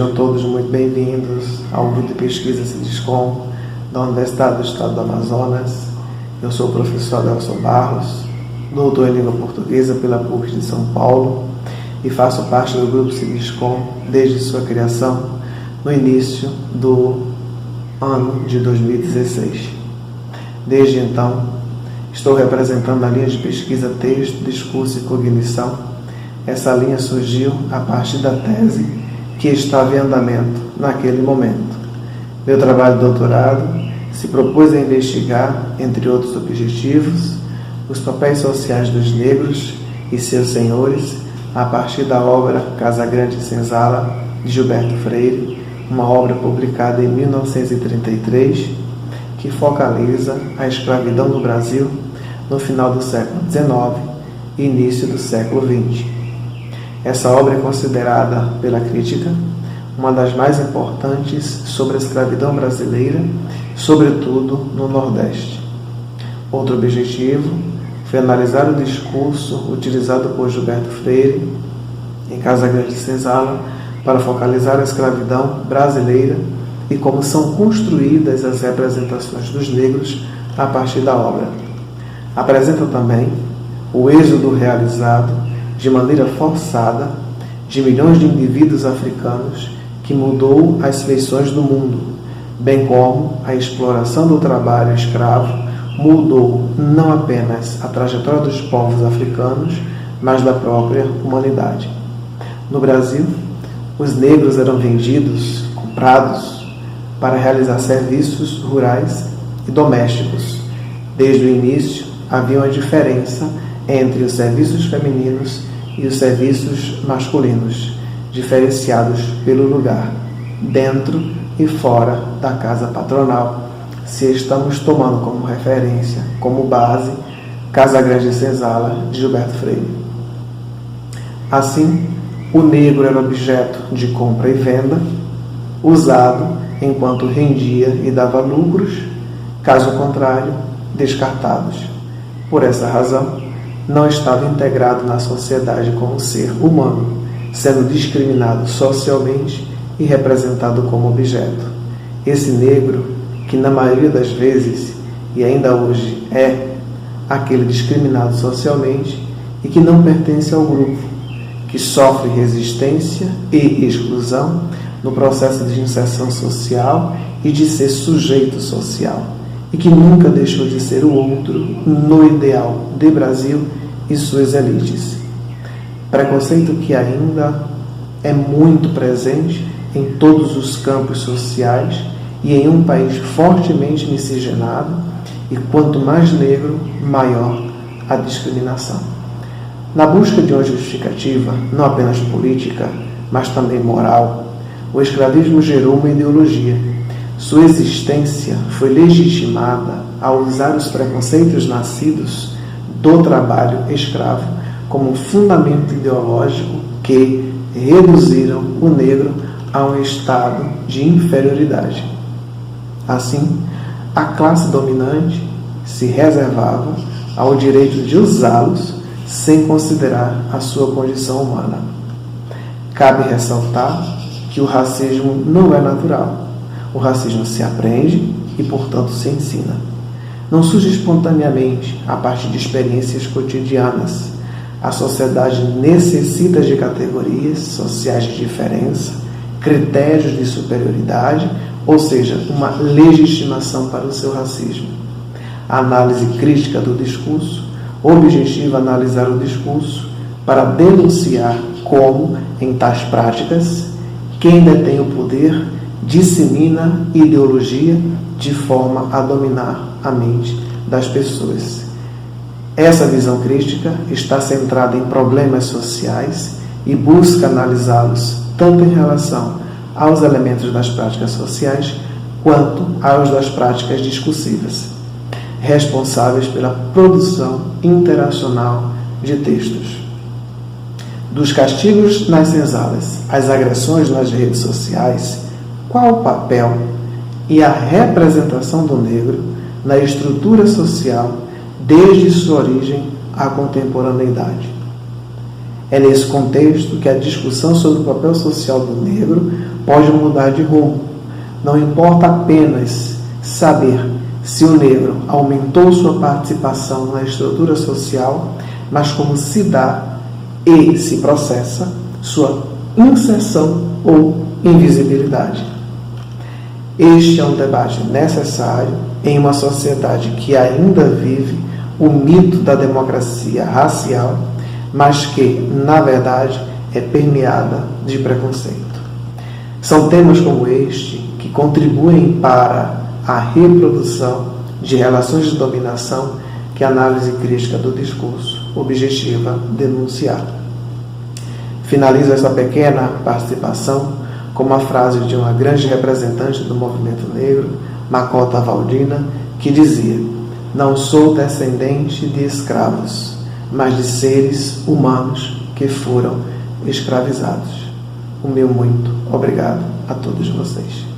Sejam todos muito bem-vindos ao grupo de pesquisa Cidiscom da Universidade do Estado do Amazonas. Eu sou o professor Adelson Barros, doutor em língua portuguesa pela PUC de São Paulo e faço parte do grupo Cidiscom desde sua criação no início do ano de 2016. Desde então, estou representando a linha de pesquisa Texto, Discurso e Cognição. Essa linha surgiu a partir da tese que estava em andamento naquele momento. Meu trabalho de doutorado se propôs a investigar, entre outros objetivos, os papéis sociais dos negros e seus senhores a partir da obra Casagrande e Senzala, de Gilberto Freire, uma obra publicada em 1933, que focaliza a escravidão no Brasil no final do século XIX e início do século XX. Essa obra é considerada pela crítica uma das mais importantes sobre a escravidão brasileira, sobretudo no Nordeste. Outro objetivo foi analisar o discurso utilizado por Gilberto Freire em Casagrande e Senzala para focalizar a escravidão brasileira e como são construídas as representações dos negros a partir da obra. Apresenta também o êxodo realizado de maneira forçada de milhões de indivíduos africanos que mudou as feições do mundo, bem como a exploração do trabalho escravo mudou não apenas a trajetória dos povos africanos, mas da própria humanidade. No Brasil, os negros eram vendidos, comprados, para realizar serviços rurais e domésticos. Desde o início, havia uma diferença entre os serviços femininos e os serviços masculinos, diferenciados pelo lugar, dentro e fora da casa patronal, se estamos tomando como referência, como base, Casagrande e Senzala, de Gilberto Freire. Assim, o negro era objeto de compra e venda, usado enquanto rendia e dava lucros, caso contrário, descartados. Por essa razão, não estava integrado na sociedade como ser humano, sendo discriminado socialmente e representado como objeto. Esse negro, que na maioria das vezes, e ainda hoje é, aquele discriminado socialmente e que não pertence ao grupo, que sofre resistência e exclusão no processo de inserção social e de ser sujeito social, e que nunca deixou de ser o outro no ideal de Brasil e suas elites. Preconceito que ainda é muito presente em todos os campos sociais e em um país fortemente miscigenado, e quanto mais negro, maior a discriminação. Na busca de uma justificativa, não apenas política, mas também moral, o escravismo gerou uma ideologia. Sua existência foi legitimada ao usar os preconceitos nascidos do trabalho escravo como um fundamento ideológico que reduziram o negro a um estado de inferioridade. Assim, a classe dominante se reservava ao direito de usá-los sem considerar a sua condição humana. Cabe ressaltar que o racismo não é natural. O racismo se aprende e, portanto, se ensina. Não surge espontaneamente a partir de experiências cotidianas. A sociedade necessita de categorias sociais de diferença, critérios de superioridade, ou seja, uma legitimação para o seu racismo. A análise crítica do discurso objetiva analisar o discurso para denunciar como, em tais práticas, quem detém o poder dissemina ideologia de forma a dominar a mente das pessoas. Essa visão crítica está centrada em problemas sociais e busca analisá-los tanto em relação aos elementos das práticas sociais quanto aos das práticas discursivas, responsáveis pela produção interacional de textos. Dos castigos nas senzalas às agressões nas redes sociais, qual o papel e a representação do negro na estrutura social desde sua origem à contemporaneidade? É nesse contexto que a discussão sobre o papel social do negro pode mudar de rumo. Não importa apenas saber se o negro aumentou sua participação na estrutura social, mas como se dá e se processa sua inserção ou invisibilidade. Este é um debate necessário em uma sociedade que ainda vive o mito da democracia racial, mas que, na verdade, é permeada de preconceito. São temas como este que contribuem para a reprodução de relações de dominação que a análise crítica do discurso objetiva denunciar. Finalizo essa pequena participação com uma frase de uma grande representante do movimento negro, Makota Waldina, que dizia: "Não sou descendente de escravos, mas de seres humanos que foram escravizados." O meu muito obrigado a todos vocês.